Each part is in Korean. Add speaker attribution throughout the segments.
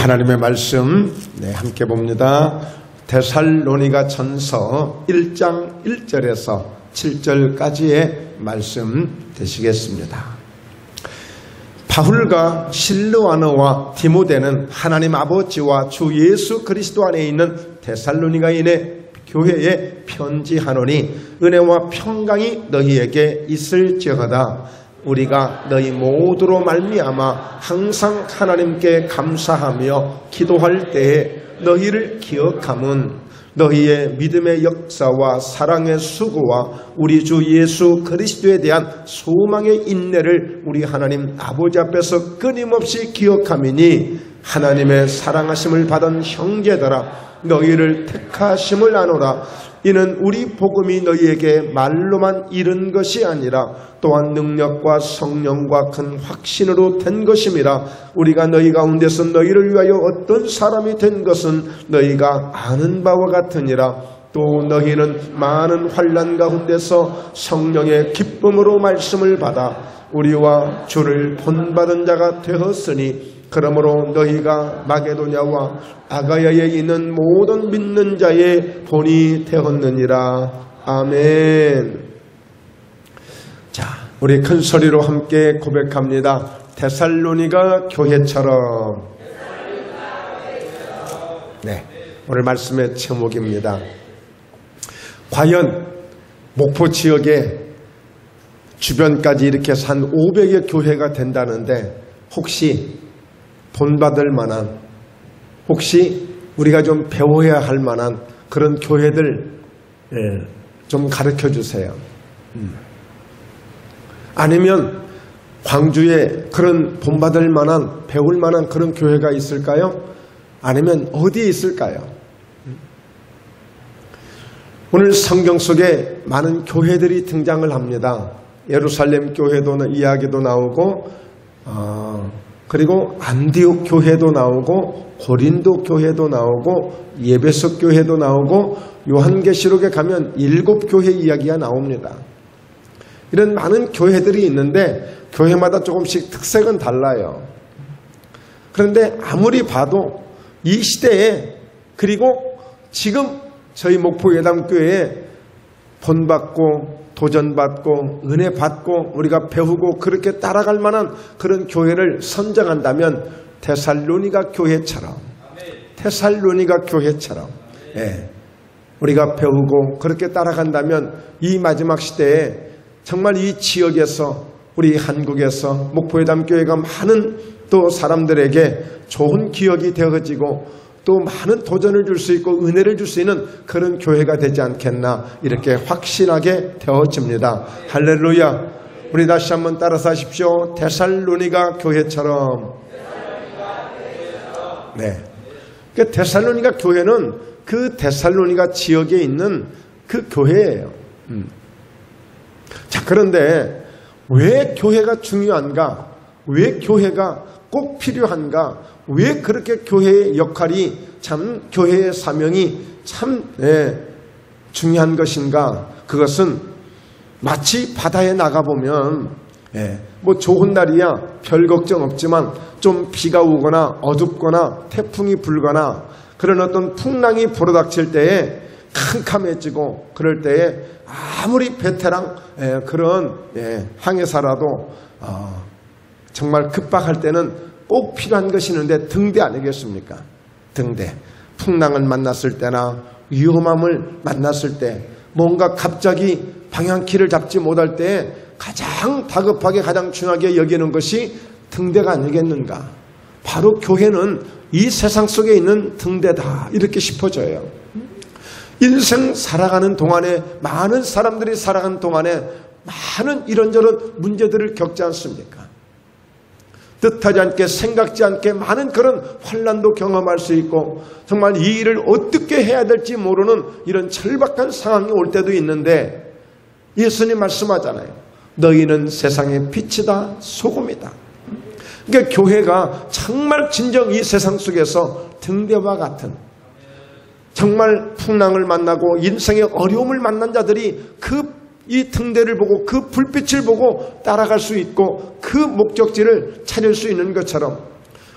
Speaker 1: 하나님의 말씀 함께 봅니다. 데살로니가 전서 1장 1절에서 7절까지의 말씀 되시겠습니다. 바울과 실르와너와 디모데는 하나님 아버지와 주 예수 그리스도 안에 있는 데살로니가인의 교회에 편지하노니 은혜와 평강이 너희에게 있을지어다. 우리가 너희 모두로 말미암아 항상 하나님께 감사하며 기도할 때에 너희를 기억함은 너희의 믿음의 역사와 사랑의 수고와 우리 주 예수 그리스도에 대한 소망의 인내를 우리 하나님 아버지 앞에서 끊임없이 기억함이니 하나님의 사랑하심을 받은 형제들아 너희를 택하심을 아노라. 이는 우리 복음이 너희에게 말로만 이른 것이 아니라 또한 능력과 성령과 큰 확신으로 된 것임이라. 우리가 너희 가운데서 너희를 위하여 어떤 사람이 된 것은 너희가 아는 바와 같으니라. 또 너희는 많은 환난 가운데서 성령의 기쁨으로 말씀을 받아 우리와 주를 본받은 자가 되었으니 그러므로 너희가 마게도냐와 아가야에 있는 모든 믿는 자의 본이 되었느니라. 아멘. 자, 우리 큰 소리로 함께 고백합니다. 데살로니가 교회처럼. 네, 오늘 말씀의 제목입니다. 과연 목포 지역의 주변까지 이렇게 해서 한 500여 교회가 된다는데 혹시 본받을 만한, 혹시 우리가 좀 배워야 할 만한 그런 교회들 좀 가르쳐 주세요. 아니면 광주에 그런 본받을 만한, 배울 만한 그런 교회가 있을까요? 아니면 어디에 있을까요? 오늘 성경 속에 많은 교회들이 등장을 합니다. 예루살렘 교회도 이야기도 나오고 그리고 안디옥 교회도 나오고 고린도 교회도 나오고 예배석 교회도 나오고 요한계시록에 가면 7교회 이야기가 나옵니다. 이런 많은 교회들이 있는데 교회마다 조금씩 특색은 달라요. 그런데 아무리 봐도 이 시대에, 그리고 지금 저희 목포 예담교회에 본받고 도전받고 은혜받고 우리가 배우고 그렇게 따라갈 만한 그런 교회를 선정한다면 데살로니가 교회처럼, 데살로니가 교회처럼 우리가 배우고 그렇게 따라간다면 이 마지막 시대에 정말 이 지역에서, 우리 한국에서 목포예담교회가 많은 또 사람들에게 좋은 기억이 되어지고 또 많은 도전을 줄 수 있고 은혜를 줄 수 있는 그런 교회가 되지 않겠나, 이렇게 확신하게 되어집니다. 할렐루야. 우리 다시 한번 따라서 하십시오. 데살로니가 교회처럼. 네. 그 데살로니가 교회는 그 데살로니가 지역에 있는 그 교회예요. 자, 그런데 왜 교회가 중요한가? 왜 교회가 꼭 필요한가? 왜 그렇게 교회의 역할이 참, 교회의 사명이 참 중요한 것인가? 그것은 마치 바다에 나가보면 뭐 좋은 날이야 별 걱정 없지만 좀 비가 오거나 어둡거나 태풍이 불거나 그런 어떤 풍랑이 불어닥칠 때에 캄캄해지고 그럴 때에 아무리 베테랑 그런 항해사라도 정말 급박할 때는 꼭 필요한 것이 있는데 등대 아니겠습니까? 등대. 풍랑을 만났을 때나 위험함을 만났을 때, 뭔가 갑자기 방향키를 잡지 못할 때 가장 다급하게 가장 중요하게 여기는 것이 등대가 아니겠는가? 바로 교회는 이 세상 속에 있는 등대다, 이렇게 싶어져요. 인생 살아가는 동안에, 많은 사람들이 살아가는 동안에 많은 이런저런 문제들을 겪지 않습니까? 뜻하지 않게, 생각지 않게 많은 그런 환난도 경험할 수 있고 정말 이 일을 어떻게 해야 될지 모르는 이런 절박한 상황이 올 때도 있는데 예수님 말씀하잖아요. 너희는 세상의 빛이다, 소금이다. 그러니까 교회가 정말 진정 이 세상 속에서 등대와 같은, 정말 풍랑을 만나고 인생의 어려움을 만난 자들이 이 등대를 보고 그 불빛을 보고 따라갈 수 있고 그 목적지를 찾을 수 있는 것처럼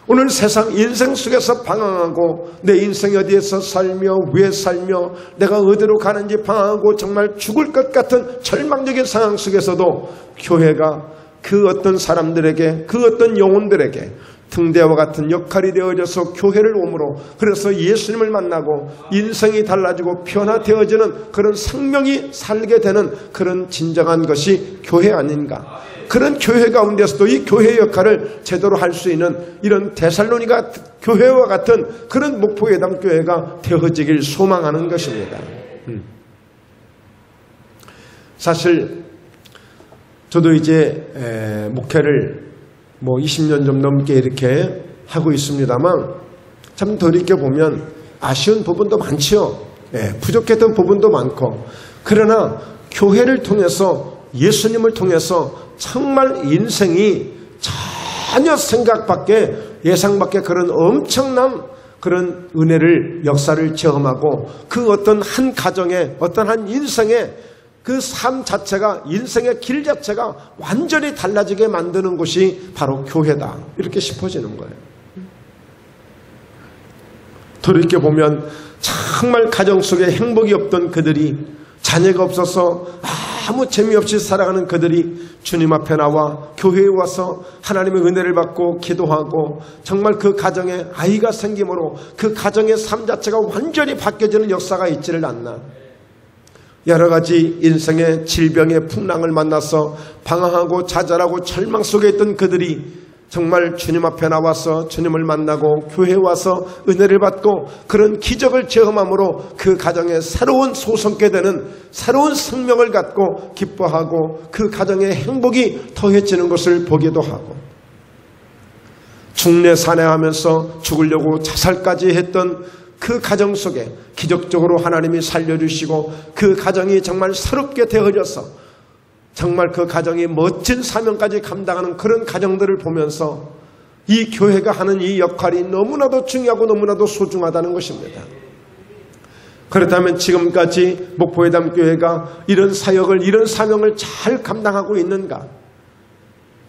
Speaker 1: 오늘 세상 인생 속에서 방황하고 내 인생이 어디에서 살며 왜 살며 내가 어디로 가는지 방황하고 정말 죽을 것 같은 절망적인 상황 속에서도 교회가 그 어떤 사람들에게 그 어떤 영혼들에게 등대와 같은 역할이 되어져서 교회를 오므로 그래서 예수님을 만나고 인생이 달라지고 변화되어지는 그런 생명이 살게 되는 그런 진정한 것이 교회 아닌가. 그런 교회 가운데서도 이 교회의 역할을 제대로 할 수 있는 이런 데살로니가 교회와 같은 그런 목포예담 교회가 되어지길 소망하는 것입니다. 사실 저도 이제 목회를 20년 좀 넘게 이렇게 하고 있습니다만 참 돌이켜보면 아쉬운 부분도 많죠. 부족했던 부분도 많고 그러나 교회를 통해서 예수님을 통해서 정말 인생이 전혀 생각밖에 예상밖에 그런 엄청난 그런 은혜를 역사를 체험하고 그 어떤 한 가정의 어떤 한 인생의 그 삶 자체가 인생의 길 자체가 완전히 달라지게 만드는 곳이 바로 교회다 이렇게 싶어지는 거예요. 돌이켜보면 정말 가정 속에 행복이 없던 그들이 자녀가 없어서 아무 재미없이 살아가는 그들이 주님 앞에 나와 교회에 와서 하나님의 은혜를 받고 기도하고 정말 그 가정에 아이가 생김으로 그 가정의 삶 자체가 완전히 바뀌어지는 역사가 있지를 않나. 여러 가지 인생의 질병의 풍랑을 만나서 방황하고 좌절하고 절망 속에 있던 그들이 정말 주님 앞에 나와서 주님을 만나고 교회에 와서 은혜를 받고 그런 기적을 체험함으로 그 가정에 새로운 소성케 되는 새로운 생명을 갖고 기뻐하고 그 가정의 행복이 더해지는 것을 보기도 하고 중내산해하면서 죽으려고 자살까지 했던 그 가정 속에 기적적으로 하나님이 살려주시고 그 가정이 정말 새롭게 되어져서 정말 그 가정이 멋진 사명까지 감당하는 그런 가정들을 보면서 이 교회가 하는 이 역할이 너무나도 중요하고 너무나도 소중하다는 것입니다. 그렇다면 지금까지 목포예담교회가 이런 사역을 이런 사명을 잘 감당하고 있는가?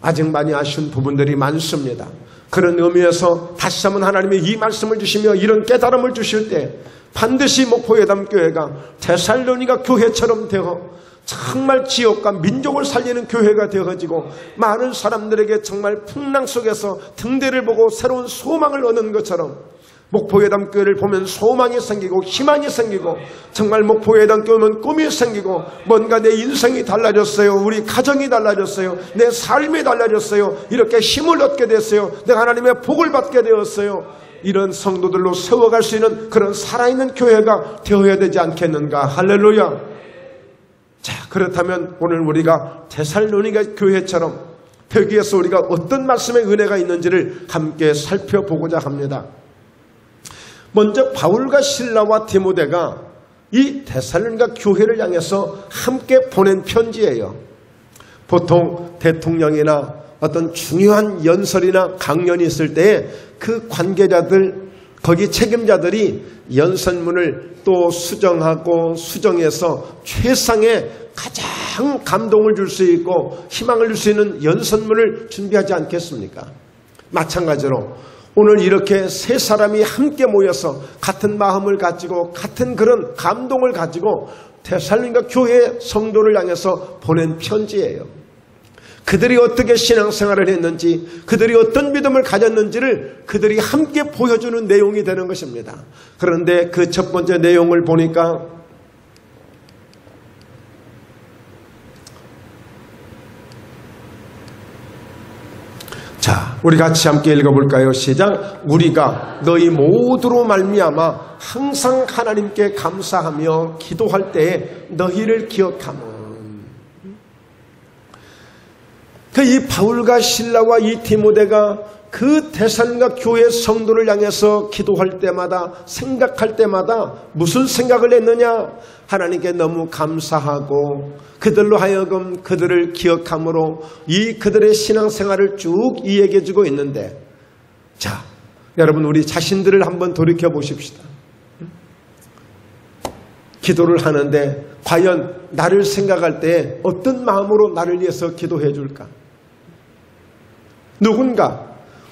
Speaker 1: 아직 많이 아쉬운 부분들이 많습니다. 그런 의미에서 다시 한번 하나님이 이 말씀을 주시며 이런 깨달음을 주실 때 반드시 목포예담교회가 데살로니가 교회처럼 되어 정말 지역과 민족을 살리는 교회가 되어지고 많은 사람들에게 정말 풍랑 속에서 등대를 보고 새로운 소망을 얻는 것처럼 목포예담교회를 보면 소망이 생기고 희망이 생기고 정말 목포예담교회는 꿈이 생기고 뭔가 내 인생이 달라졌어요. 우리 가정이 달라졌어요. 내 삶이 달라졌어요. 이렇게 힘을 얻게 됐어요. 내가 하나님의 복을 받게 되었어요. 이런 성도들로 세워갈 수 있는 그런 살아있는 교회가 되어야 되지 않겠는가. 할렐루야. 자, 그렇다면 오늘 우리가 데살로니가 교회처럼 거기에서 우리가 어떤 말씀의 은혜가 있는지를 함께 살펴보고자 합니다. 먼저 바울과 실라와 디모데가 이 데살로니가 교회를 향해서 함께 보낸 편지예요. 보통 대통령이나 어떤 중요한 연설이나 강연이 있을 때에 그 관계자들 거기 책임자들이 연설문을 또 수정하고 수정해서 최상의 가장 감동을 줄 수 있고 희망을 줄 수 있는 연설문을 준비하지 않겠습니까? 마찬가지로 오늘 이렇게 세 사람이 함께 모여서 같은 마음을 가지고 같은 그런 감동을 가지고 데살로니가 교회 성도를 향해서 보낸 편지예요. 그들이 어떻게 신앙생활을 했는지 그들이 어떤 믿음을 가졌는지를 그들이 함께 보여주는 내용이 되는 것입니다. 그런데 그 첫 번째 내용을 보니까 자, 우리 같이 함께 읽어볼까요? 시작. 우리가 너희 모두로 말미암아 항상 하나님께 감사하며 기도할 때에 너희를 기억하며 이 바울과 실라와 이 디모데가 그 데살로니가 교회 성도를 향해서 기도할 때마다 생각할 때마다 무슨 생각을 했느냐? 하나님께 너무 감사하고 그들로 하여금 그들을 기억함으로 이 그들의 신앙생활을 쭉 이야기해 주고 있는데 자, 여러분 우리 자신들을 한번 돌이켜 보십시다. 기도를 하는데 과연 나를 생각할 때 어떤 마음으로 나를 위해서 기도해 줄까? 누군가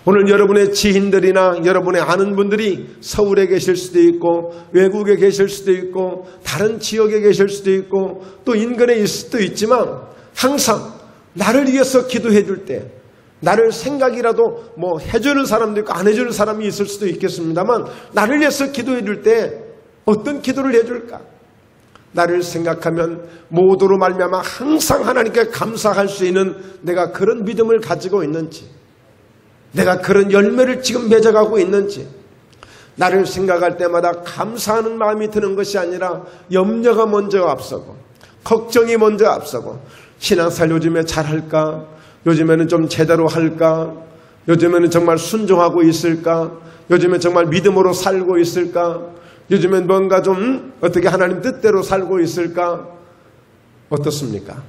Speaker 1: 오늘 여러분의 지인들이나 여러분의 아는 분들이 서울에 계실 수도 있고 외국에 계실 수도 있고 다른 지역에 계실 수도 있고 또 인근에 있을 수도 있지만 항상 나를 위해서 기도해 줄 때 나를 생각이라도 뭐 해주는 사람도 있고 안 해주는 사람이 있을 수도 있겠습니다만 나를 위해서 기도해 줄 때 어떤 기도를 해줄까? 나를 생각하면 모두로 말미암아 항상 하나님께 감사할 수 있는 내가 그런 믿음을 가지고 있는지, 내가 그런 열매를 지금 맺어가고 있는지, 나를 생각할 때마다 감사하는 마음이 드는 것이 아니라 염려가 먼저 앞서고 걱정이 먼저 앞서고 신앙생활 요즘에 잘할까? 요즘에는 좀 제대로 할까? 요즘에는 정말 순종하고 있을까? 요즘에 정말 믿음으로 살고 있을까? 요즘엔 뭔가 좀 어떻게 하나님 뜻대로 살고 있을까? 어떻습니까?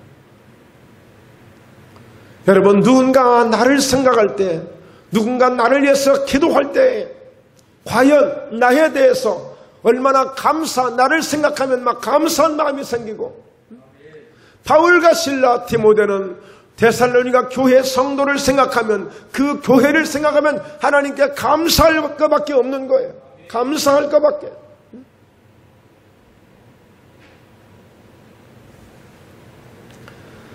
Speaker 1: 여러분, 누군가 나를 생각할 때, 누군가 나를 위해서 기도할 때 과연 나에 대해서 얼마나 나를 생각하면 막 감사한 마음이 생기고, 바울과 실라, 디모데는 데살로니가 교회 성도를 생각하면, 그 교회를 생각하면 하나님께 감사할 것밖에 없는 거예요. 감사할 것밖에.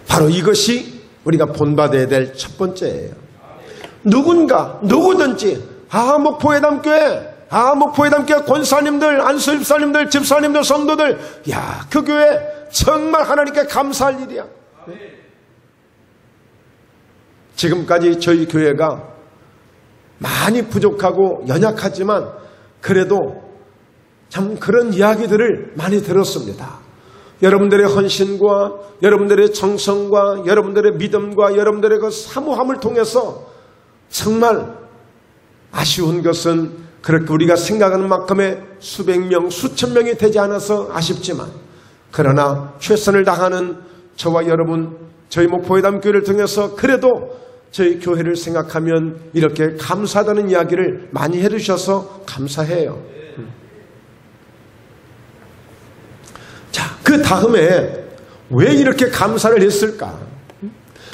Speaker 1: 바로 이것이 우리가 본받아야 될 첫 번째예요. 누구든지 목포회담교회, 목포회담교회 권사님들, 안수집사님들, 집사님들, 성도들, 그 교회 정말 하나님께 감사할 일이야. 지금까지 저희 교회가 많이 부족하고 연약하지만 그래도 참 그런 이야기들을 많이 들었습니다. 여러분들의 헌신과 여러분들의 정성과 여러분들의 믿음과 여러분들의 그 사모함을 통해서 정말 아쉬운 것은 그렇게 우리가 생각하는 만큼의 수백 명, 수천 명이 되지 않아서 아쉽지만, 그러나 최선을 다하는 저와 여러분, 저희 목포회담교회를 통해서 그래도 저희 교회를 생각하면 이렇게 감사하다는 이야기를 많이 해주셔서 감사해요. 자, 그 다음에 왜 이렇게 감사를 했을까?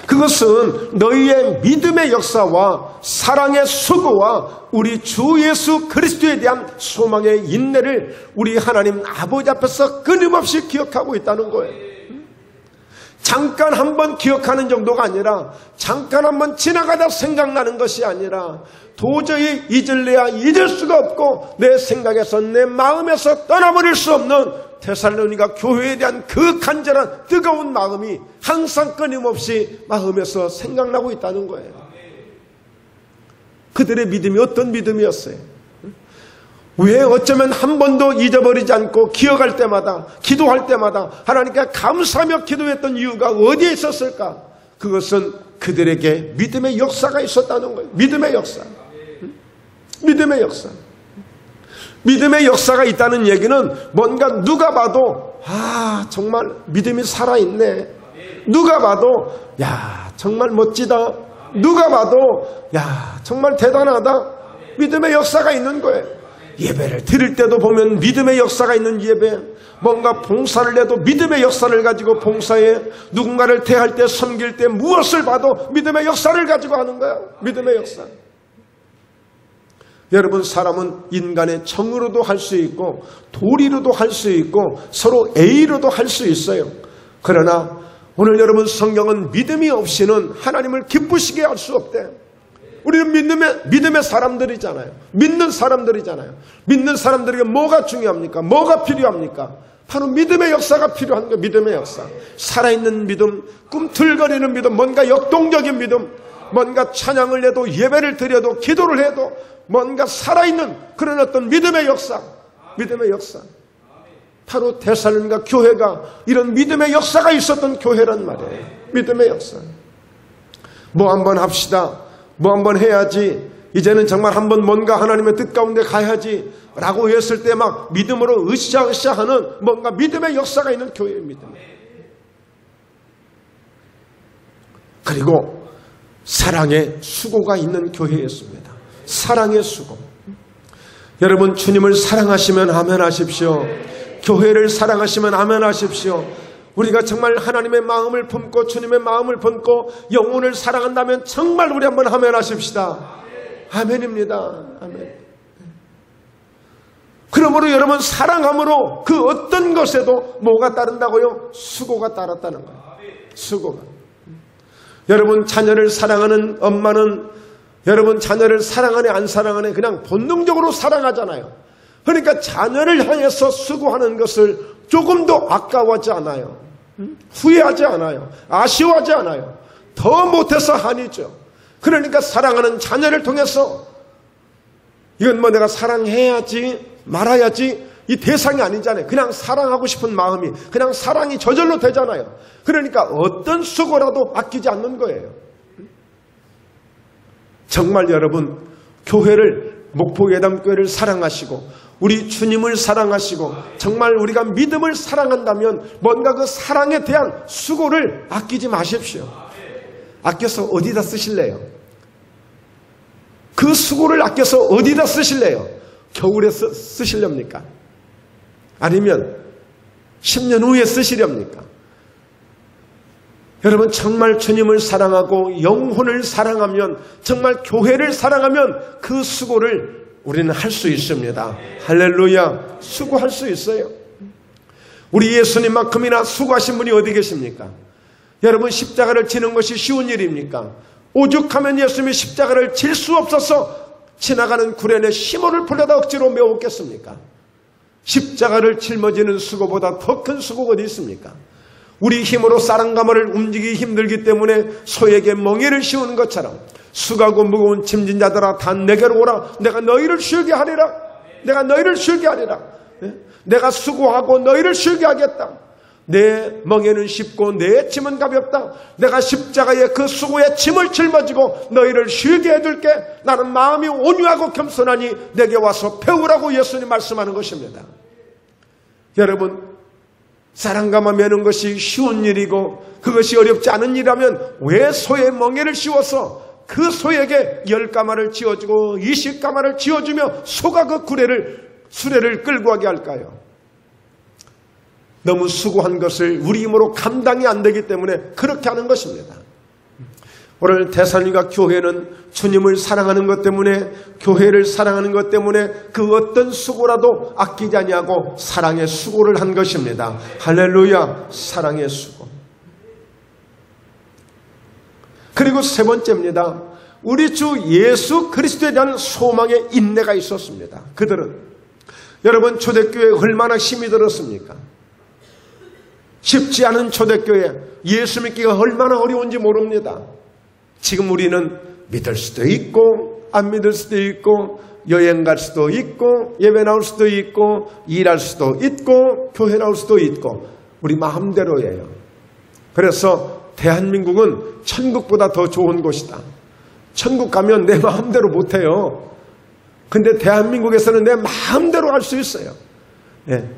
Speaker 1: 그것은 너희의 믿음의 역사와 사랑의 수고와 우리 주 예수 그리스도에 대한 소망의 인내를 우리 하나님 아버지 앞에서 끊임없이 기억하고 있다는 거예요. 잠깐 한번 기억하는 정도가 아니라, 잠깐 한번 지나가다 생각나는 것이 아니라, 도저히 잊을래야 잊을 수가 없고 내 생각에서 내 마음에서 떠나버릴 수 없는 데살로니가 교회에 대한 그 간절한 뜨거운 마음이 항상 끊임없이 마음에서 생각나고 있다는 거예요. 그들의 믿음이 어떤 믿음이었어요? 왜 어쩌면 한 번도 잊어버리지 않고 기억할 때마다, 기도할 때마다 하나님께 감사하며 기도했던 이유가 어디에 있었을까? 그것은 그들에게 믿음의 역사가 있었다는 거예요. 믿음의 역사. 믿음의 역사. 믿음의 역사가 있다는 얘기는 뭔가 누가 봐도 정말 믿음이 살아있네. 누가 봐도 정말 멋지다. 누가 봐도 정말 대단하다. 믿음의 역사가 있는 거예요. 예배를 드릴 때도 보면 믿음의 역사가 있는 예배, 뭔가 봉사를 해도 믿음의 역사를 가지고 봉사해, 누군가를 대할 때, 섬길 때 무엇을 봐도 믿음의 역사를 가지고 하는 거야. 믿음의 역사. 여러분, 사람은 인간의 정으로도 할 수 있고 도리로도 할 수 있고 서로 A로도 할 수 있어요. 그러나 오늘 여러분, 성경은 믿음이 없이는 하나님을 기쁘시게 할 수 없대. 우리는 믿음의 사람들이잖아요. 믿는 사람들이잖아요. 믿는 사람들에게 뭐가 중요합니까? 뭐가 필요합니까? 바로 믿음의 역사가 필요한 거예요. 믿음의 역사. 살아있는 믿음, 꿈틀거리는 믿음, 뭔가 역동적인 믿음, 뭔가 찬양을 해도, 예배를 드려도, 기도를 해도 뭔가 살아있는 그런 어떤 믿음의 역사. 믿음의 역사. 바로 데살로니가 교회가 이런 믿음의 역사가 있었던 교회란 말이에요. 믿음의 역사. 뭐 한번 합시다. 뭐 한번 해야지. 이제는 정말 한번 뭔가 하나님의 뜻 가운데 가야지 라고 했을 때 막 믿음으로 으쌰으쌰 하는 뭔가 믿음의 역사가 있는 교회입니다. 그리고 사랑의 수고가 있는 교회였습니다. 사랑의 수고. 여러분, 주님을 사랑하시면 아멘 하십시오. 교회를 사랑하시면 아멘 하십시오. 우리가 정말 하나님의 마음을 품고 주님의 마음을 품고 영혼을 사랑한다면 정말 우리 한번 아멘 하십시다. 아멘입니다. 아멘. 그러므로 여러분, 사랑함으로 그 어떤 것에도 뭐가 따른다고요? 수고가 따랐다는 거예요. 수고가. 여러분, 자녀를 사랑하는 엄마는 여러분 자녀를 사랑하네 안 사랑하네 그냥 본능적으로 사랑하잖아요. 그러니까 자녀를 향해서 수고하는 것을 조금도 아까워하지 않아요. 후회하지 않아요. 아쉬워하지 않아요. 더 못해서 한이죠. 그러니까 사랑하는 자녀를 통해서 이건 뭐 내가 사랑해야지 말아야지 이 대상이 아니잖아요. 그냥 사랑하고 싶은 마음이 그냥 사랑이 저절로 되잖아요. 그러니까 어떤 수고라도 아끼지 않는 거예요. 정말 여러분, 교회를, 목포예담교회를 사랑하시고 우리 주님을 사랑하시고 정말 우리가 믿음을 사랑한다면 뭔가 그 사랑에 대한 수고를 아끼지 마십시오. 아껴서 어디다 쓰실래요? 그 수고를 아껴서 어디다 쓰실래요? 겨울에 쓰시렵니까? 아니면 10년 후에 쓰시렵니까? 여러분, 정말 주님을 사랑하고 영혼을 사랑하면, 정말 교회를 사랑하면 그 수고를 우리는 할 수 있습니다. 할렐루야. 수고할 수 있어요. 우리 예수님만큼이나 수고하신 분이 어디 계십니까? 여러분, 십자가를 지는 것이 쉬운 일입니까? 오죽하면 예수님이 십자가를 질 수 없어서 지나가는 구련에 시몬을 불러다 억지로 메웠겠습니까? 십자가를 짊어지는 수고보다 더 큰 수고가 어디 있습니까? 우리 힘으로 쌀한가마를 움직이기 힘들기 때문에 소에게 멍에를 씌우는 것처럼 수고하고 무거운 짐진 자들아 다 내게로 오라. 내가 너희를 쉬게 하리라. 내가 너희를 쉬게 하리라. 내가 수고하고 너희를 쉬게 하겠다. 내 멍에는 쉽고 내 짐은 가볍다. 내가 십자가의 그 수고의 짐을 짊어지고 너희를 쉬게 해줄게. 나는 마음이 온유하고 겸손하니 내게 와서 배우라고 예수님 말씀하는 것입니다. 여러분, 쌀한가마 메는 것이 쉬운 일이고 그것이 어렵지 않은 일이라면 왜 소의 멍에를 씌워서 그 소에게 10가마를 쥐어주고 20가마를 쥐어주며 소가 그 수레를 끌고 가게 할까요? 너무 수고한 것을 우리 힘으로 감당이 안 되기 때문에 그렇게 하는 것입니다. 오늘 대산리가 교회는 주님을 사랑하는 것 때문에, 교회를 사랑하는 것 때문에 그 어떤 수고라도 아끼지 아니하고 사랑의 수고를 한 것입니다. 할렐루야. 사랑의 수고. 그리고 세 번째입니다. 우리 주 예수 그리스도에 대한 소망의 인내가 있었습니다. 그들은, 여러분, 초대교회에 얼마나 힘이 들었습니까? 쉽지 않은 초대교회, 예수 믿기가 얼마나 어려운지 모릅니다. 지금 우리는 믿을 수도 있고 안 믿을 수도 있고 여행 갈 수도 있고 예배 나올 수도 있고 일할 수도 있고 교회 나올 수도 있고 우리 마음대로예요. 그래서 대한민국은 천국보다 더 좋은 곳이다. 천국 가면 내 마음대로 못해요. 근데 대한민국에서는 내 마음대로 할 수 있어요. 예.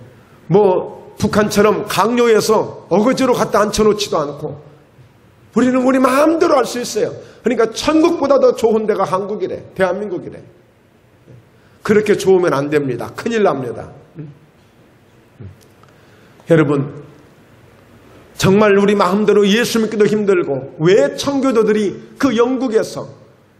Speaker 1: 뭐 북한처럼 강요해서 어거지로 갖다 앉혀놓지도 않고 우리는 우리 마음대로 할 수 있어요. 그러니까 천국보다 더 좋은 데가 한국이래. 대한민국이래. 그렇게 좋으면 안 됩니다. 큰일 납니다. 여러분, 정말 우리 마음대로 예수 믿기도 힘들고 왜 청교도들이 그 영국에서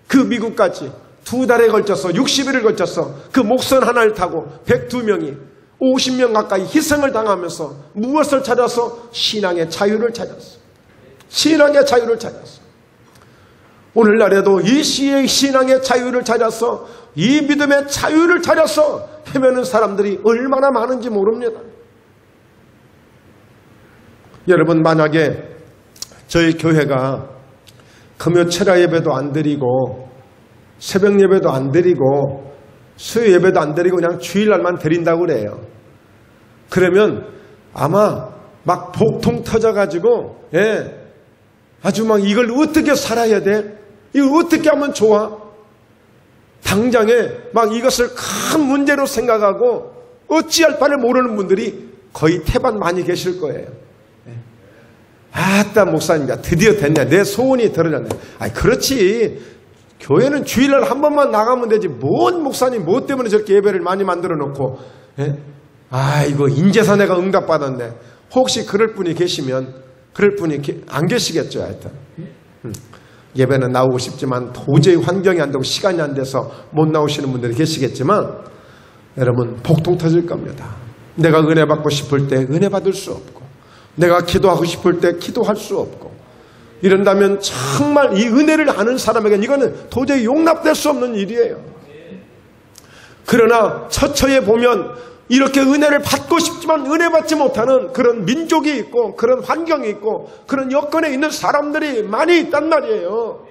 Speaker 1: 그 미국까지 2달에 걸쳐서 60일을 걸쳐서 그 목선 하나를 타고 102명이 50명 가까이 희생을 당하면서 무엇을 찾아서? 신앙의 자유를 찾았어. 신앙의 자유를 찾았어. 오늘날에도 이 시의 신앙의 자유를 찾아서, 이 믿음의 자유를 찾아서 헤매는 사람들이 얼마나 많은지 모릅니다. 여러분, 만약에 저희 교회가 금요 철야 예배도 안 드리고 새벽 예배도 안 드리고 수요 예배도 안 드리고 그냥 주일날만 드린다고 그래요. 그러면 아마 막 복통 터져가지고, 예, 아주 막 이걸 어떻게 살아야 돼? 이걸 어떻게 하면 좋아? 당장에 막 이것을 큰 문제로 생각하고 어찌할 바를 모르는 분들이 거의 태반 많이 계실 거예요. 아따, 목사님이야, 드디어 됐네. 내 소원이 들어졌네. 아이, 그렇지. 교회는 주일날 한 번만 나가면 되지. 뭔 목사님, 뭐 때문에 저렇게 예배를 많이 만들어 놓고, 예? 아이고, 인제서 내가 응답받았네. 혹시 그럴 분이 계시면, 그럴 분이 안 계시겠죠, 하여튼. 예배는 나오고 싶지만 도저히 환경이 안 되고 시간이 안 돼서 못 나오시는 분들이 계시겠지만 여러분 복통 터질 겁니다. 내가 은혜 받고 싶을 때 은혜 받을 수 없고 내가 기도하고 싶을 때 기도할 수 없고 이런다면 정말 이 은혜를 아는 사람에게는 이거는 도저히 용납될 수 없는 일이에요. 그러나 처처에 보면 이렇게 은혜를 받고 싶지만 은혜 받지 못하는 그런 민족이 있고 그런 환경이 있고 그런 여건에 있는 사람들이 많이 있단 말이에요.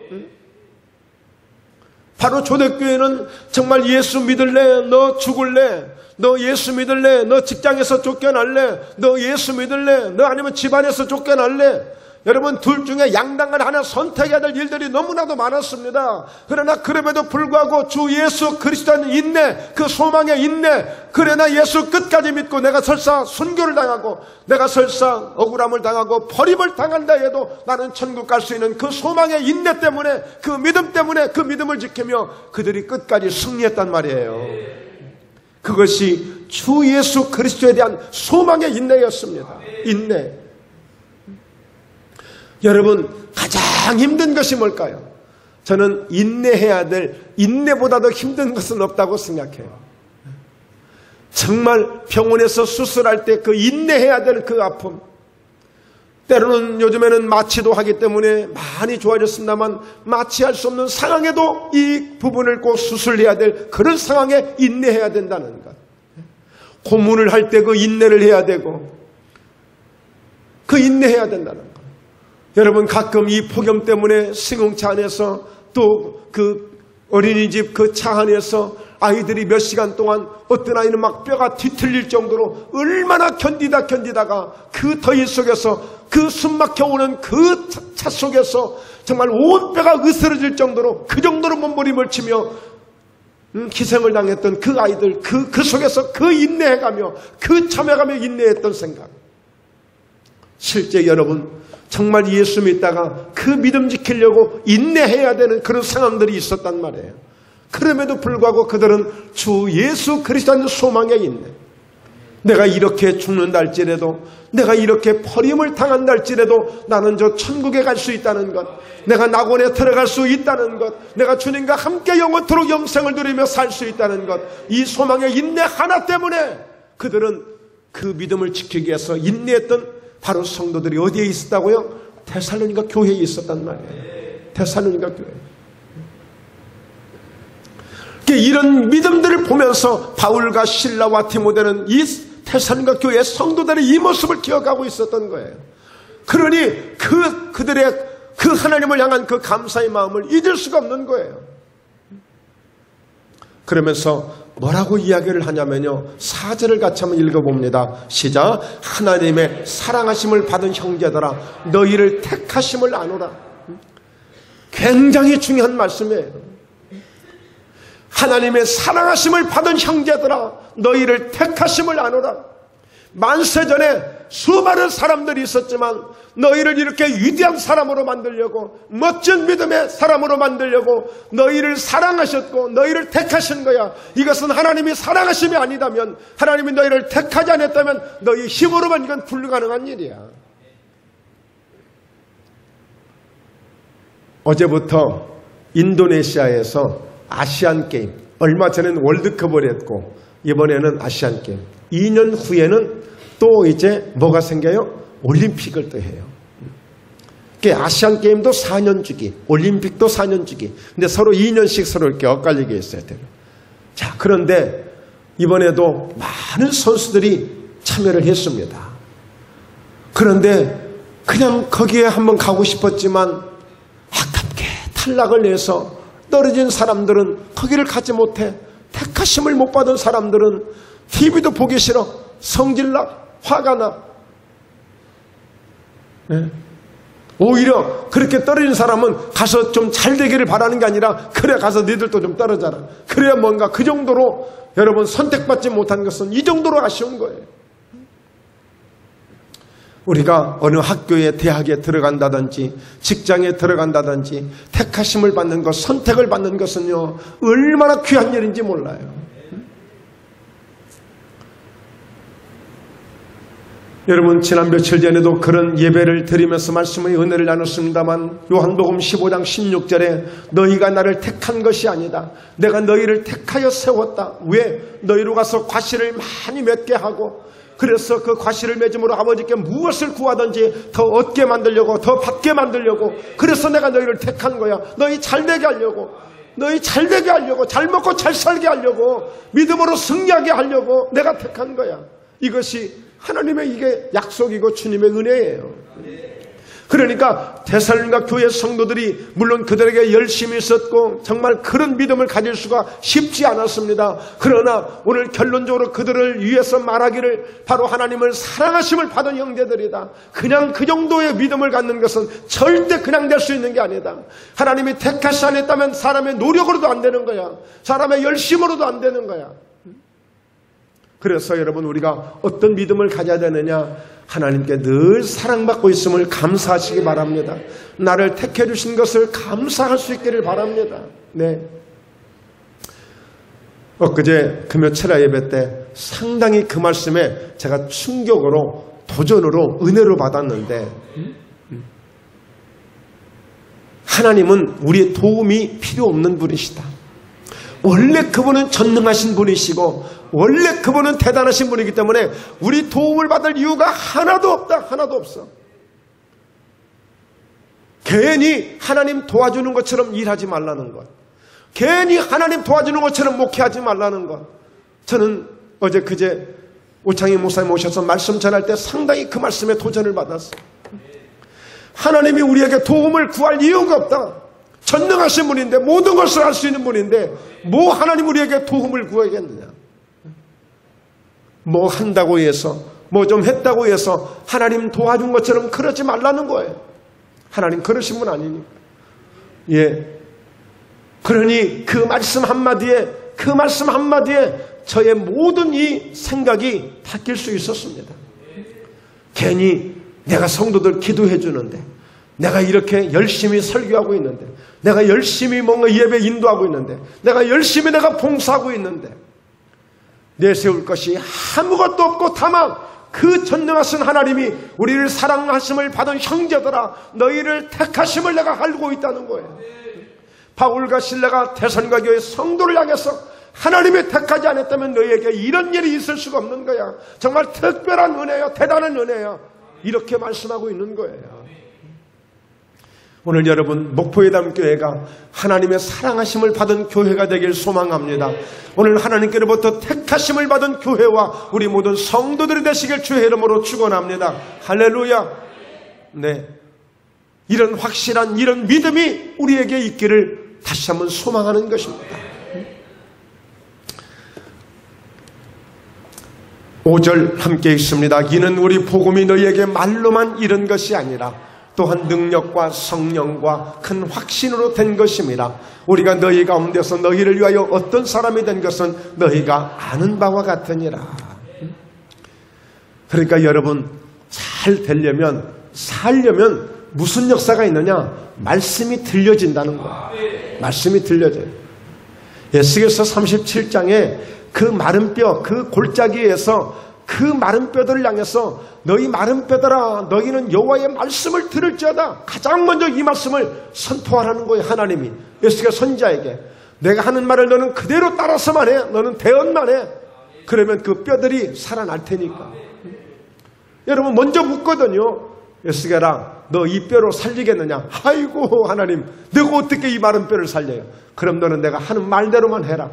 Speaker 1: 바로 초대교회는 정말 예수 믿을래? 너 죽을래? 너 예수 믿을래? 너 직장에서 쫓겨날래? 너 예수 믿을래? 너 아니면 집안에서 쫓겨날래? 여러분 둘 중에 양당을 하나 선택해야 될 일들이 너무나도 많았습니다. 그러나 그럼에도 불구하고 주 예수 그리스도는 인내, 그 소망에 인내. 그래 나 예수 끝까지 믿고 내가 설사 순교를 당하고 내가 설사 억울함을 당하고 버림을 당한다 해도 나는 천국 갈 수 있는 그 소망의 인내 때문에 그 믿음 때문에 그 믿음을 지키며 그들이 끝까지 승리했단 말이에요. 그것이 주 예수 그리스도에 대한 소망의 인내였습니다. 인내. 여러분 가장 힘든 것이 뭘까요? 저는 인내해야 될 인내보다 더 힘든 것은 없다고 생각해요. 정말 병원에서 수술할 때 그 인내해야 될 그 아픔, 때로는 요즘에는 마취도 하기 때문에 많이 좋아졌습니다만 마취할 수 없는 상황에도 이 부분을 꼭 수술해야 될 그런 상황에 인내해야 된다는 것. 고문을 할 때 그 인내를 해야 되고 그 인내해야 된다는 것. 여러분 가끔 이 폭염 때문에 승용차 안에서 또 그 어린이집 그 차 안에서 아이들이 몇 시간 동안 어떤 아이는 막 뼈가 뒤틀릴 정도로 얼마나 견디다가 그 더위 속에서 그 숨막혀 오는 그 차 속에서 정말 온 뼈가 으스러질 정도로 그 정도로 몸부림을 치며 희생을 당했던 그 아이들 그 속에서 그 인내해가며 그 참여가며 인내했던 생각. 실제 여러분 정말 예수 믿다가 그 믿음 지키려고 인내해야 되는 그런 상황들이 있었단 말이에요. 그럼에도 불구하고 그들은 주 예수 그리스도의 소망에 인내. 내가 이렇게 죽는다 할지라도 내가 이렇게 버림을 당한다 할지라도 나는 저 천국에 갈 수 있다는 것, 내가 낙원에 들어갈 수 있다는 것, 내가 주님과 함께 영원토록 영생을 누리며 살 수 있다는 것, 이 소망의 인내 하나 때문에 그들은 그 믿음을 지키기 위해서 인내했던 바로 성도들이 어디에 있었다고요? 데살로니가 교회에 있었단 말이에요. 데살로니가 교회. 이런 믿음들을 보면서 바울과 실라와 디모데는 이 데살로니가 교회의 성도들의 이 모습을 기억하고 있었던 거예요. 그러니 그들의 그 하나님을 향한 그 감사의 마음을 잊을 수가 없는 거예요. 그러면서 뭐라고 이야기를 하냐면요. 4절을 같이 한번 읽어봅니다. 시작. 하나님의 사랑하심을 받은 형제들아 너희를 택하심을 아노라. 굉장히 중요한 말씀이에요. 하나님의 사랑하심을 받은 형제들아 너희를 택하심을 아노라. 만세전에 수많은 사람들이 있었지만 너희를 이렇게 위대한 사람으로 만들려고 멋진 믿음의 사람으로 만들려고 너희를 사랑하셨고 너희를 택하신 거야. 이것은 하나님이 사랑하심이 아니다면, 하나님이 너희를 택하지 않았다면 너희 힘으로만 이건 불가능한 일이야. 어제부터 인도네시아에서 아시안게임, 얼마 전에는 월드컵을 했고 이번에는 아시안게임, 2년 후에는 또 이제 뭐가 생겨요? 올림픽을 또 해요. 아시안게임도 4년 주기, 올림픽도 4년 주기. 근데 서로 2년씩 서로 이렇게 엇갈리게 있어야 돼요. 자, 그런데 이번에도 많은 선수들이 참여를 했습니다. 그런데 그냥 거기에 한번 가고 싶었지만 아깝게 탈락을 해서 떨어진 사람들은 거기를 가지 못해. 택하심을 못 받은 사람들은 TV도 보기 싫어. 성질나, 화가 나. 네. 오히려 그렇게 떨어진 사람은 가서 좀 잘 되기를 바라는 게 아니라 그래 가서 너희들도 좀 떨어져라. 그래야 뭔가 그 정도로 여러분 선택받지 못한 것은 이 정도로 아쉬운 거예요. 우리가 어느 학교에 대학에 들어간다든지 직장에 들어간다든지 택하심을 받는 것, 선택을 받는 것은요 얼마나 귀한 일인지 몰라요. 여러분, 지난 며칠 전에도 그런 예배를 드리면서 말씀의 은혜를 나눴습니다만, 요한복음 15장 16절에 너희가 나를 택한 것이 아니다, 내가 너희를 택하여 세웠다. 왜? 너희로 가서 과실을 많이 맺게 하고, 그래서 그 과실을 맺음으로 아버지께 무엇을 구하든지 더 얻게 만들려고, 더 받게 만들려고, 그래서 내가 너희를 택한 거야. 너희 잘되게 하려고, 너희 잘되게 하려고, 잘 먹고 잘 살게 하려고, 믿음으로 승리하게 하려고 내가 택한 거야. 이것이 하나님의 이게 약속이고 주님의 은혜예요. 그러니까 데살로니가 교회 성도들이 물론 그들에게 열심히 있었고 정말 그런 믿음을 가질 수가 쉽지 않았습니다. 그러나 오늘 결론적으로 그들을 위해서 말하기를 바로 하나님을 사랑하심을 받은 형제들이다. 그냥 그 정도의 믿음을 갖는 것은 절대 그냥 될 수 있는 게 아니다. 하나님이 택하시 안 했다면 사람의 노력으로도 안 되는 거야. 사람의 열심으로도 안 되는 거야. 그래서 여러분, 우리가 어떤 믿음을 가져야 되느냐? 하나님께 늘 사랑받고 있음을 감사하시기 바랍니다. 나를 택해 주신 것을 감사할 수 있기를 바랍니다. 네. 엊그제 금요 철야 예배 때 상당히 그 말씀에 제가 충격으로, 도전으로, 은혜로 받았는데, 하나님은 우리의 도움이 필요 없는 분이시다. 원래 그분은 전능하신 분이시고 원래 그분은 대단하신 분이기 때문에 우리 도움을 받을 이유가 하나도 없다. 하나도 없어. 괜히 하나님 도와주는 것처럼 일하지 말라는 것, 괜히 하나님 도와주는 것처럼 목회하지 말라는 것. 저는 어제 그제 오창희 목사님 오셔서 말씀 전할 때 상당히 그 말씀에 도전을 받았어요. 하나님이 우리에게 도움을 구할 이유가 없다. 전능하신 분인데, 모든 것을 할 수 있는 분인데 뭐 하나님 우리에게 도움을 구하겠느냐. 뭐 한다고 해서, 뭐 좀 했다고 해서 하나님 도와준 것처럼 그러지 말라는 거예요. 하나님 그러신 분 아니니까. 예. 그러니 그 말씀 한마디에 저의 모든 이 생각이 바뀔 수 있었습니다. 괜히 내가 성도들 기도해 주는데, 내가 이렇게 열심히 설교하고 있는데, 내가 열심히 뭔가 예배 인도하고 있는데, 내가 열심히 봉사하고 있는데 내세울 것이 아무것도 없고 다만 그 전능하신 하나님이 우리를 사랑하심을 받은 형제들아, 너희를 택하심을 내가 알고 있다는 거예요. 바울과 실라가 데살로니가 교회 성도를 향해서 하나님이 택하지 않았다면 너희에게 이런 일이 있을 수가 없는 거야. 정말 특별한 은혜야, 대단한 은혜야. 이렇게 말씀하고 있는 거예요. 오늘 여러분, 목포예담교회가 하나님의 사랑하심을 받은 교회가 되길 소망합니다. 오늘 하나님께로부터 택하심을 받은 교회와 우리 모든 성도들이 되시길 주의 이름으로 축원합니다. 할렐루야. 네, 이런 확실한, 이런 믿음이 우리에게 있기를 다시 한번 소망하는 것입니다. 5절 함께 읽습니다. 이는 우리 복음이 너희에게 말로만 이른 것이 아니라 또한 능력과 성령과 큰 확신으로 된 것입니다. 우리가 너희 가운데서 너희를 위하여 어떤 사람이 된 것은 너희가 아는 바와 같으니라. 그러니까 여러분, 잘 되려면, 살려면 무슨 역사가 있느냐? 말씀이 들려진다는 거예요. 말씀이 들려져요. 에스겔서 37장에 그 마른 뼈, 그 골짜기에서 그 마른 뼈들을 향해서 너희 마른 뼈들아, 너희는 여호와의 말씀을 들을지어다. 가장 먼저 이 말씀을 선포하라는 거예요. 하나님이 에스겔 선지자에게 내가 하는 말을 너는 그대로 따라서만 해. 너는 대언만 해. 그러면 그 뼈들이 살아날 테니까. 여러분, 먼저 묻거든요. 에스겔아, 너 이 뼈로 살리겠느냐? 아이고 하나님, 내가 어떻게 이 마른 뼈를 살려요? 그럼 너는 내가 하는 말대로만 해라.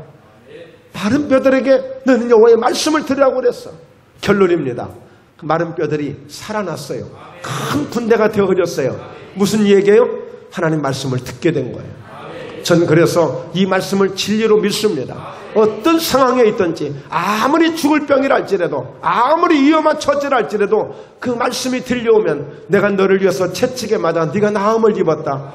Speaker 1: 마른 뼈들에게 너는 여호와의 말씀을 들으라고 그랬어. 결론입니다. 그 마른 뼈들이 살아났어요. 큰 군대가 되어버렸어요. 무슨 얘기예요? 하나님 말씀을 듣게 된 거예요. 전 그래서 이 말씀을 진리로 믿습니다. 어떤 상황에 있든지, 아무리 죽을 병이랄지라도, 아무리 위험한 처지랄지라도 그 말씀이 들려오면 내가 너를 위해서 채찍에마다 네가 나음을 입었다.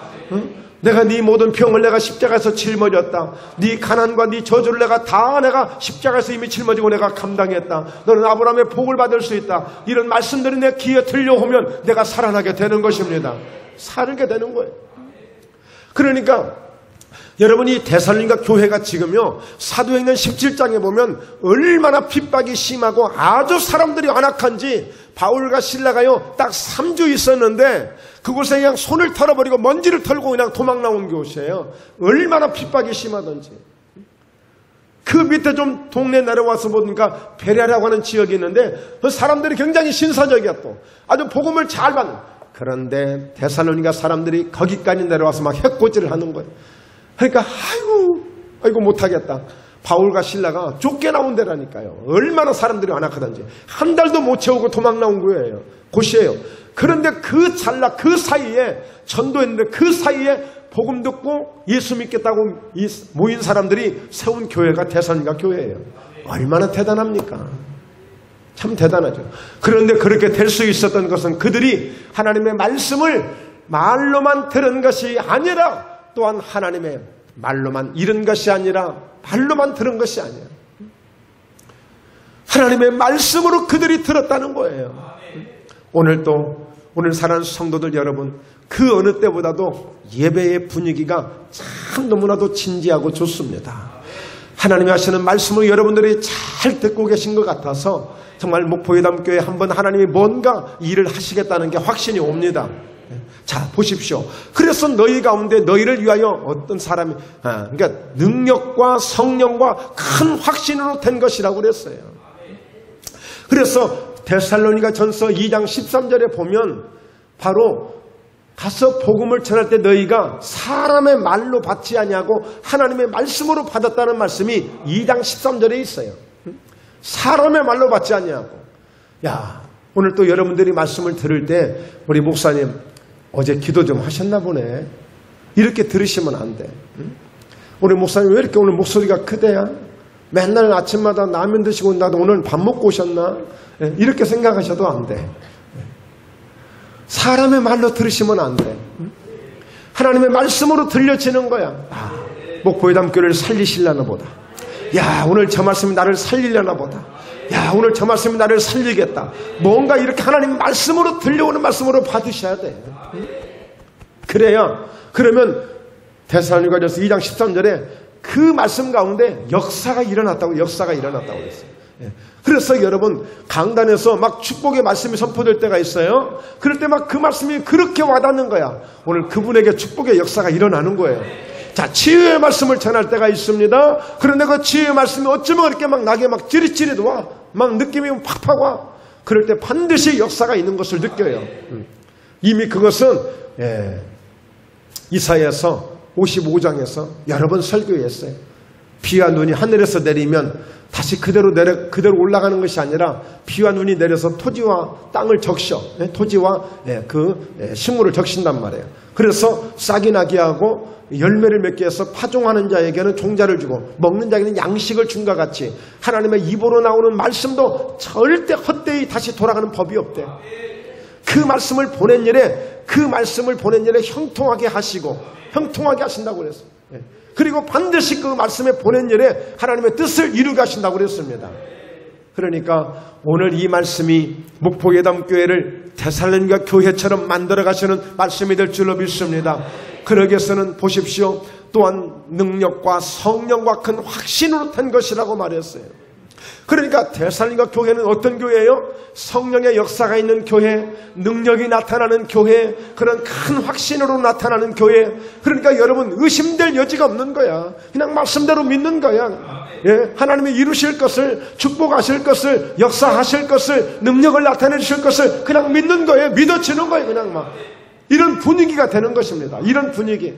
Speaker 1: 내가 네 모든 병을 내가 십자가에서 짊어졌다. 네 가난과 네 저주를 내가 십자가에서 이미 짊어지고 내가 감당했다. 너는 아브라함의 복을 받을 수 있다. 이런 말씀들이 내 귀에 들려오면 내가 살아나게 되는 것입니다. 살게 되는 거예요. 그러니까 여러분이 데살로니가 교회가 지금요, 사도행전 17장에 보면 얼마나 핍박이 심하고 아주 사람들이 완악한지 바울과 실라가요 딱 3주 있었는데 그곳에 그냥 손을 털어버리고 먼지를 털고 그냥 도망 나온 곳이에요. 얼마나 핍박이 심하던지. 그 밑에 좀 동네 내려와서 보니까 베레라고 하는 지역이 있는데 그 사람들이 굉장히 신사적이야. 또 아주 복음을 잘 받는. 그런데 데살로니가 사람들이 거기까지 내려와서 막 해코지를 하는 거예요. 그러니까 아이고 못하겠다. 바울과 실라가 쫓겨나온 데라니까요. 얼마나 사람들이 완악하던지. 한 달도 못 채우고 도망 나온 거예요. 곳이에요. 그런데 그 찰나 그 사이에 전도했는데 그 사이에 복음 듣고 예수 믿겠다고 모인 사람들이 세운 교회가 데살로니가 교회예요. 얼마나 대단합니까? 참 대단하죠. 그런데 그렇게 될 수 있었던 것은 그들이 하나님의 말씀을 말로만 들은 것이 아니라 또한 하나님의 말로만 잃은 것이 아니라 말로만 들은 것이 아니에요. 하나님의 말씀으로 그들이 들었다는 거예요. 오늘 사랑하는 성도들 여러분, 그 어느 때보다도 예배의 분위기가 참 너무나도 진지하고 좋습니다. 하나님이 하시는 말씀을 여러분들이 잘 듣고 계신 것 같아서 정말 목포예담교회 한번 하나님이 뭔가 일을 하시겠다는 게 확신이 옵니다. 자, 보십시오. 그래서 너희 가운데 너희를 위하여 어떤 사람이 그러니까 능력과 성령과 큰 확신으로 된 것이라고 그랬어요. 그래서 데살로니가 전서 2장 13절에 보면 바로 가서 복음을 전할 때 너희가 사람의 말로 받지 아니하고 하나님의 말씀으로 받았다는 말씀이 2장 13절에 있어요. 사람의 말로 받지 아니하고. 야, 오늘 또 여러분들이 말씀을 들을 때 우리 목사님 어제 기도 좀 하셨나 보네. 이렇게 들으시면 안 돼. 우리 목사님 왜 이렇게 오늘 목소리가 크대야? 맨날 아침마다 라면 드시고 나도 오늘 밥 먹고 오셨나? 이렇게 생각하셔도 안 돼. 사람의 말로 들으시면 안 돼. 하나님의 말씀으로 들려지는 거야. 목포예담교회를 살리시려나 보다. 야, 오늘 저 말씀이 나를 살리려나 보다. 야, 오늘 저 말씀이 나를 살리겠다. 뭔가 이렇게 하나님 말씀으로 들려오는 말씀으로 받으셔야 돼. 그러면 데살로니가전서 2장 13절에 그 말씀 가운데 역사가 일어났다고 그랬어요. 그래서 여러분 강단에서 막 축복의 말씀이 선포될 때가 있어요. 그럴 때 막 그 말씀이 그렇게 와닿는 거야. 오늘 그분에게 축복의 역사가 일어나는 거예요. 자, 치유의 말씀을 전할 때가 있습니다. 그런데 그 치유의 말씀이 어쩌면 그렇게 막 나게 막 찌릿찌릿 와. 막 느낌이 팍팍 와. 그럴 때 반드시 역사가 있는 것을 느껴요. 이미 그것은 이사야서 55장에서 여러 번 설교했어요. 비와 눈이 하늘에서 내리면 다시 그대로 올라가는 것이 아니라 비와 눈이 내려서 토지와 땅을 적셔. 토지와 그 식물을 적신단 말이에요. 그래서 싹이 나게 하고 열매를 맺게 해서 파종하는 자에게는 종자를 주고 먹는 자에게는 양식을 준 것 같이 하나님의 입으로 나오는 말씀도 절대 헛되이 다시 돌아가는 법이 없대. 그 말씀을 보낸 일에 형통하게 하신다고 그랬어요. 그리고 반드시 그 말씀에 보낸 일에 하나님의 뜻을 이루게 하신다고 그랬습니다. 그러니까 오늘 이 말씀이 목포예담교회를 데살로니가 교회처럼 만들어 가시는 말씀이 될 줄로 믿습니다. 그러기 위해서는 보십시오. 또한 능력과 성령과 큰 확신으로 된 것이라고 말했어요. 그러니까 데살로니가 교회는 어떤 교회예요? 성령의 역사가 있는 교회, 능력이 나타나는 교회, 그런 큰 확신으로 나타나는 교회. 그러니까 여러분 의심될 여지가 없는 거야. 그냥 말씀대로 믿는 거야. 하나님이 이루실 것을, 축복하실 것을, 역사하실 것을, 능력을 나타내실 것을 그냥 믿는 거예요. 믿어지는 거예요. 그냥 막 이런 분위기가 되는 것입니다. 이런 분위기.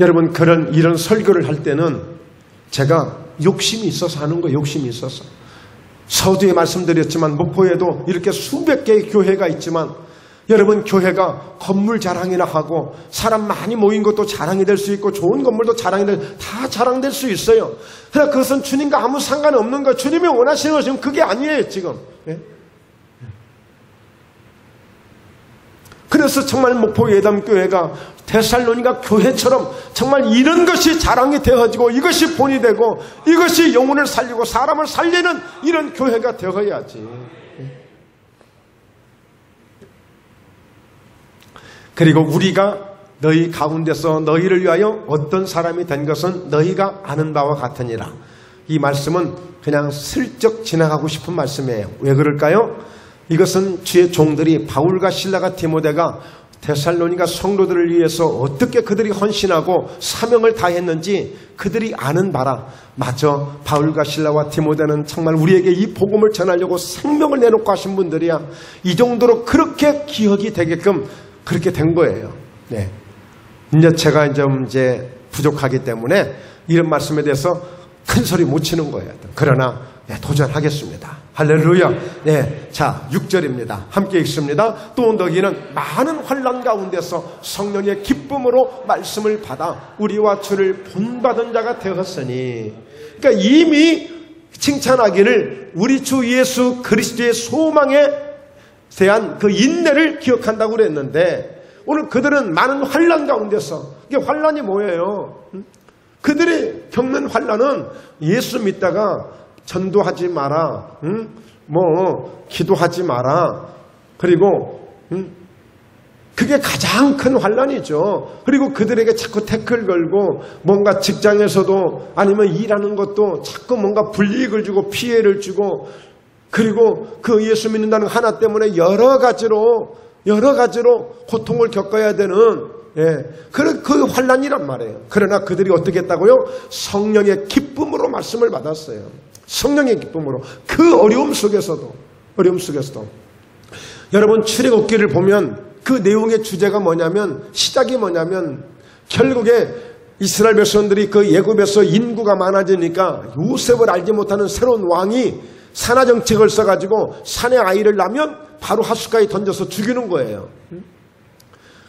Speaker 1: 여러분 이런 설교를 할 때는 제가 욕심이 있어서 하는 거예요. 욕심이 있어서. 서두에 말씀드렸지만 목포에도 이렇게 수백 개의 교회가 있지만 여러분 교회가 건물 자랑이나 하고 사람 많이 모인 것도 자랑이 될 수 있고 좋은 건물도 다 자랑될 수 있어요. 그러나 그것은 주님과 아무 상관이 없는 거예요. 주님이 원하시는 것은 그게 아니에요. 지금. 그래서 정말 목포예담교회가 데살로니가 교회처럼 정말 이런 것이 자랑이 되어지고 이것이 본이 되고 이것이 영혼을 살리고 사람을 살리는 이런 교회가 되어야지. 그리고 우리가 너희 가운데서 너희를 위하여 어떤 사람이 된 것은 너희가 아는 바와 같으니라. 이 말씀은 그냥 슬쩍 지나가고 싶은 말씀이에요. 왜 그럴까요? 이것은 주의 종들이 바울과 실라가 디모데가 데살로니가 성도들을 위해서 어떻게 그들이 헌신하고 사명을 다했는지 그들이 아는 바라. 맞아, 바울과 실라와 디모데는 정말 우리에게 이 복음을 전하려고 생명을 내놓고 하신 분들이야. 이 정도로 그렇게 기억이 되게끔 그렇게 된 거예요. 네. 이제 제가 이제 부족하기 때문에 이런 말씀에 대해서 큰 소리 못 치는 거예요. 그러나 도전하겠습니다. 할렐루야. 네, 자 6절입니다. 함께 읽습니다. 또 너희는 많은 환난 가운데서 성령의 기쁨으로 말씀을 받아 우리와 주를 본받은 자가 되었으니. 그러니까 이미 칭찬하기를 우리 주 예수 그리스도의 소망에 대한 그 인내를 기억한다고 그랬는데, 오늘 그들은 많은 환난 가운데서, 이게 환난이 뭐예요? 그들이 겪는 환난은 예수 믿다가 전도하지 마라, 기도하지 마라, 그리고 그게 가장 큰 환난이죠. 그리고 그들에게 자꾸 태클 걸고 뭔가 직장에서도 아니면 일하는 것도 자꾸 뭔가 불이익을 주고 피해를 주고, 그리고 그 예수 믿는다는 하나 때문에 여러 가지로 고통을 겪어야 되는 그 환난이란 말이에요. 그러나 그들이 어떻게 했다고요? 성령의 기쁨으로 말씀을 받았어요. 성령의 기쁨으로. 그 어려움 속에서도 여러분 출애굽기를 보면 그 내용의 주제가 뭐냐면, 시작이 뭐냐면, 결국에 이스라엘 백성들이 그 애굽에서 인구가 많아지니까 요셉을 알지 못하는 새로운 왕이 산하정책을 써가지고 산에 아이를 낳으면 바로 하숫가에 던져서 죽이는 거예요.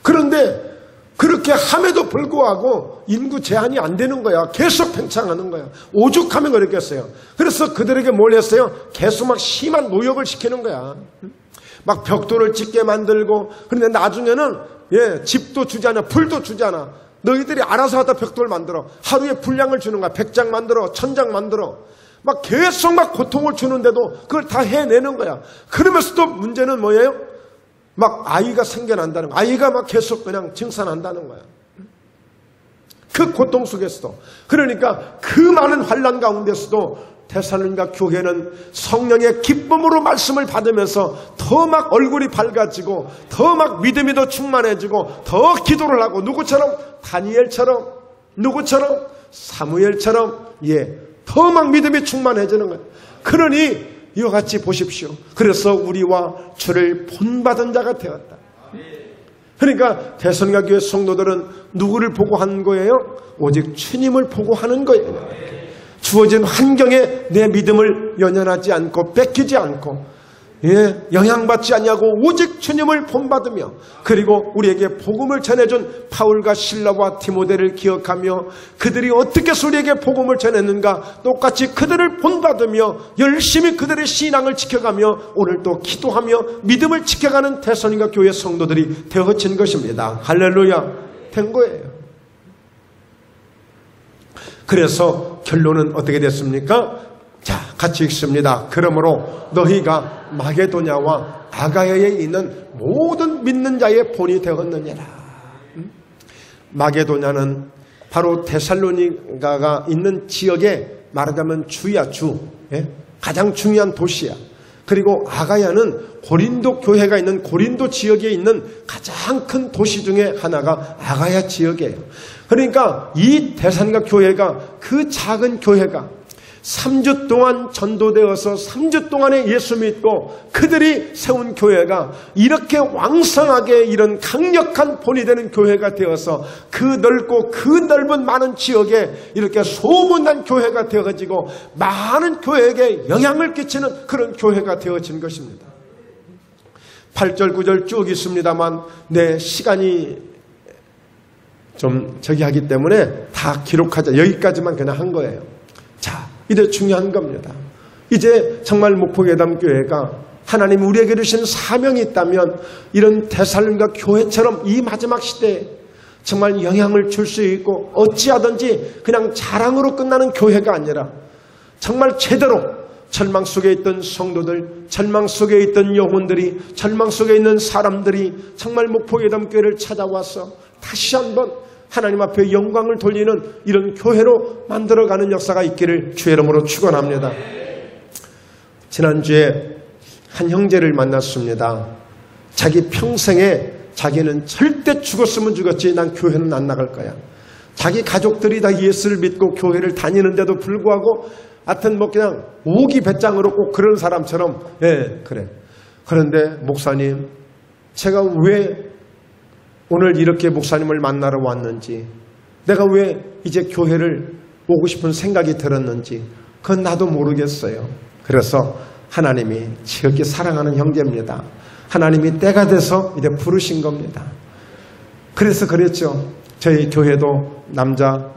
Speaker 1: 그런데 그렇게 함에도 불구하고 인구 제한이 안 되는 거야. 계속 팽창하는 거야. 오죽하면 그랬겠어요. 그래서 그들에게 뭘 했어요? 계속 막 심한 노역을 시키는 거야. 막 벽돌을 짓게 만들고. 그런데 나중에는 집도 주지 않아, 풀도 주지 않아. 너희들이 알아서 하다 벽돌 만들어. 하루에 분량을 주는 거야. 100장 만들어, 1000장 만들어. 막 계속 막 고통을 주는데도 그걸 다 해내는 거야. 그러면서도 문제는 뭐예요? 막 아이가 생겨난다는 거야. 아이가 막 계속 그냥 증산한다는 거야. 그 고통 속에서도. 그러니까 그 많은 환난 가운데서도 데살로니가 교회는 성령의 기쁨으로 말씀을 받으면서 더 막 얼굴이 밝아지고, 더 막 믿음이 더 충만해지고, 더 기도를 하고, 누구처럼? 다니엘처럼, 누구처럼? 사무엘처럼, 더 막 믿음이 충만해지는 거예요. 그러니 이와 같이 보십시오. 그래서 우리와 주를 본받은 자가 되었다. 그러니까 데살로니가 교회 성도들은 누구를 보고 하는 거예요? 오직 주님을 보고 하는 거예요. 주어진 환경에 내 믿음을 연연하지 않고 뺏기지 않고 영향받지 않냐고 오직 주님을 본받으며, 그리고 우리에게 복음을 전해준 바울과 실라와 디모데를 기억하며 그들이 어떻게 해서 우리에게 복음을 전했는가 똑같이 그들을 본받으며 열심히 그들의 신앙을 지켜가며 오늘 또 기도하며 믿음을 지켜가는 데살로니가 교회 성도들이 되어진 것입니다. 할렐루야. 된 거예요. 그래서 결론은 어떻게 됐습니까? 자, 같이 읽습니다. 그러므로 너희가 마게도냐와 아가야에 있는 모든 믿는 자의 본이 되었느니라. 마게도냐는 바로 데살로니가가 있는 지역에 말하자면 주야, 가장 중요한 도시야. 그리고 아가야는 고린도 교회가 있는 고린도 지역에 있는 가장 큰 도시 중에 하나가 아가야 지역이에요. 그러니까 이 데살로니가 교회가, 그 작은 교회가 3주 동안 전도되어서 3주 동안에 예수 믿고 그들이 세운 교회가 이렇게 왕성하게 이런 강력한 본이 되는 교회가 되어서 그 넓고 그 넓은 많은 지역에 이렇게 소문난 교회가 되어지고 많은 교회에게 영향을 끼치는 그런 교회가 되어진 것입니다. 8절 9절 쭉 있습니다만 내 시간이 좀 하기 때문에 다 기록하자. 여기까지만 그냥 한 거예요. 자, 이제 중요한 겁니다. 이제 정말 목포예담교회가 하나님 우리에게 주신 사명이 있다면 이런 데살로니가 교회처럼 이 마지막 시대에 정말 영향을 줄 수 있고 어찌하든지 그냥 자랑으로 끝나는 교회가 아니라 정말 제대로 절망 속에 있던 성도들, 절망 속에 있던 영혼들이, 절망 속에 있는 사람들이 정말 목포예담교회를 찾아와서 다시 한번 하나님 앞에 영광을 돌리는 이런 교회로 만들어가는 역사가 있기를 주의 이름으로 축원합니다. 지난주에 한 형제를 만났습니다. 자기 평생에 자기는 절대 죽었으면 죽었지 난 교회는 안 나갈 거야. 자기 가족들이 다 예수를 믿고 교회를 다니는데도 불구하고 하여튼 뭐 그냥 오기 배짱으로 꼭 그런 사람처럼 그래. 그런데 목사님, 제가 왜 오늘 이렇게 목사님을 만나러 왔는지, 내가 왜 이제 교회를 오고 싶은 생각이 들었는지 그건 나도 모르겠어요. 그래서 하나님이 지극히 사랑하는 형제입니다. 하나님이 때가 돼서 이제 부르신 겁니다. 그래서 그랬죠. 저희 교회도 남자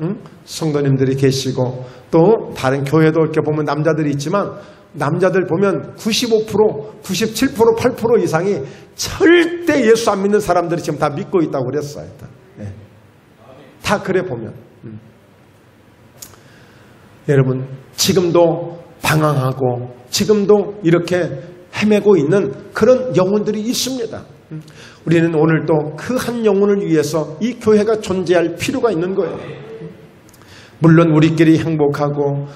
Speaker 1: 성도님들이 계시고 또 다른 교회도 이렇게 보면 남자들이 있지만 남자들 보면 95%, 97%, 8% 이상이 절대 예수 안 믿는 사람들이 지금 다 믿고 있다고 그랬어요. 다 그래 보면. 여러분, 지금도 방황하고 지금도 이렇게 헤매고 있는 그런 영혼들이 있습니다. 우리는 오늘도 그 한 영혼을 위해서 이 교회가 존재할 필요가 있는 거예요. 물론 우리끼리 행복하고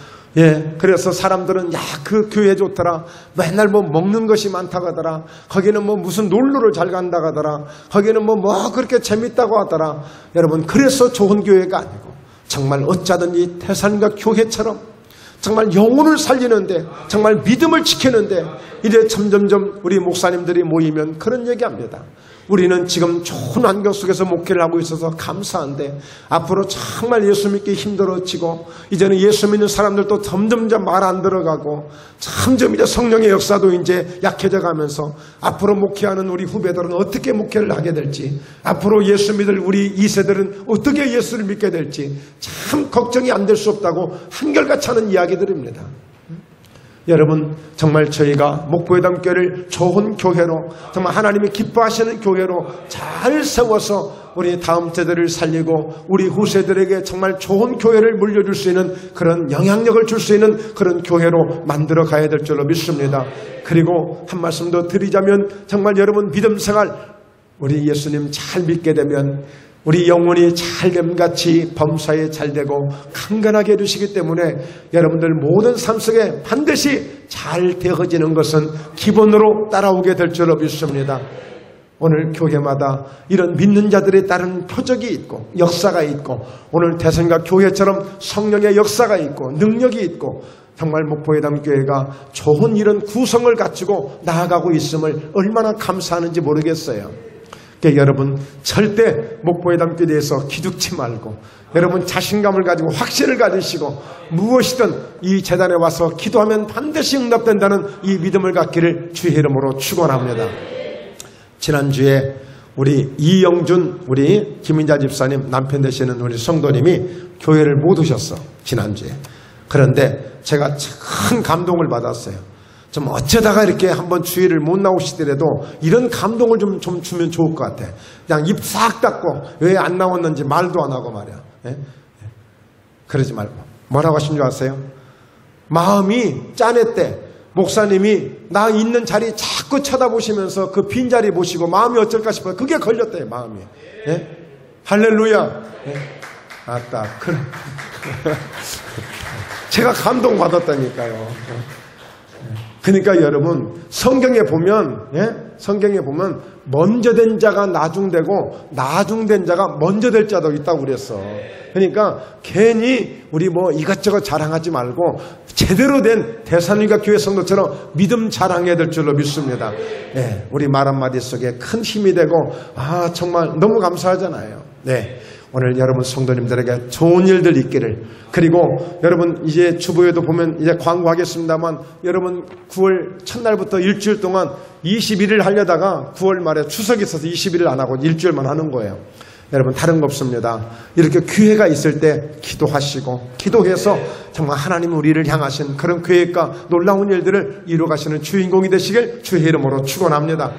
Speaker 1: 그래서 사람들은 그 교회 좋더라, 맨날 뭐 먹는 것이 많다고 하더라, 거기는 뭐 무슨 놀러를 잘 간다고 하더라, 거기는 뭐 그렇게 재밌다고 하더라. 여러분, 그래서 좋은 교회가 아니고 정말 어쩌든 이 태산과 교회처럼 정말 영혼을 살리는데, 정말 믿음을 지키는데 이제 점점점 우리 목사님들이 모이면 그런 얘기합니다. 우리는 지금 좋은 환경 속에서 목회를 하고 있어서 감사한데 앞으로 정말 예수 믿기 힘들어지고 이제는 예수 믿는 사람들도 점점 말 안 들어가고 점점 이제 성령의 역사도 이제 약해져 가면서 앞으로 목회하는 우리 후배들은 어떻게 목회를 하게 될지, 앞으로 예수 믿을 우리 2세들은 어떻게 예수를 믿게 될지 참 걱정이 안 될 수 없다고 한결같이 하는 이야기들입니다. 여러분, 정말 저희가 목포회담교회를 좋은 교회로, 정말 하나님이 기뻐하시는 교회로 잘 세워서 우리 다음 세대를 살리고 우리 후세들에게 정말 좋은 교회를 물려줄 수 있는 그런 영향력을 줄 수 있는 그런 교회로 만들어 가야 될 줄로 믿습니다. 그리고 한 말씀 더 드리자면, 정말 여러분 믿음 생활, 우리 예수님 잘 믿게 되면 우리 영혼이 잘됨같이 범사에 잘되고 강건하게 해주시기 때문에 여러분들 모든 삶 속에 반드시 잘 되어지는 것은 기본으로 따라오게 될 줄로 믿습니다. 오늘 교회마다 이런 믿는 자들에 따른 표적이 있고 역사가 있고, 오늘 대선과 교회처럼 성령의 역사가 있고 능력이 있고, 정말 목포회담교회가 좋은 이런 구성을 갖추고 나아가고 있음을 얼마나 감사하는지 모르겠어요. 그러니까 여러분, 절대 목포회담교회에 대해서 기죽지 말고 여러분 자신감을 가지고 확신을 가지시고 무엇이든 이 재단에 와서 기도하면 반드시 응답된다는 이 믿음을 갖기를 주의 이름으로 축원합니다. 지난주에 우리 이영준, 우리 김인자 집사님 남편 되시는 우리 성도님이 교회를 못 오셨어, 지난주에. 그런데 제가 큰 감동을 받았어요. 좀 어쩌다가 이렇게 한번 주일을 못 나오시더라도 이런 감동을 좀 주면 좋을 것 같아. 그냥 입 싹 닫고 왜 안 나왔는지 말도 안 하고 말이야. 그러지 말고. 뭐라고 하신 줄 아세요? 마음이 짠했대. 목사님이 나 있는 자리 자꾸 쳐다보시면서 그 빈자리 보시고 마음이 어쩔까 싶어요. 그게 걸렸대, 마음이. 할렐루야. 아따. 제가 감동받았다니까요. 그러니까 여러분, 성경에 보면 먼저 된 자가 나중되고 나중된 자가 먼저 될 자도 있다고 그랬어. 그러니까 괜히 우리 뭐 이것저것 자랑하지 말고 제대로 된 대산일가 교회 성도처럼 믿음 자랑해야 될 줄로 믿습니다. 우리 말 한마디 속에 큰 힘이 되고 정말 너무 감사하잖아요. 오늘 여러분 성도님들에게 좋은 일들 있기를. 그리고 여러분 이제 주보에도 보면 이제 광고하겠습니다만, 여러분 9월 첫날부터 일주일 동안 21일 하려다가 9월 말에 추석이 있어서 21일 안 하고 일주일만 하는 거예요. 여러분 다른 거 없습니다. 이렇게 기회가 있을 때 기도하시고 기도해서 정말 하나님 우리를 향하신 그런 계획과 놀라운 일들을 이루어가시는 주인공이 되시길 주의 이름으로 축원합니다.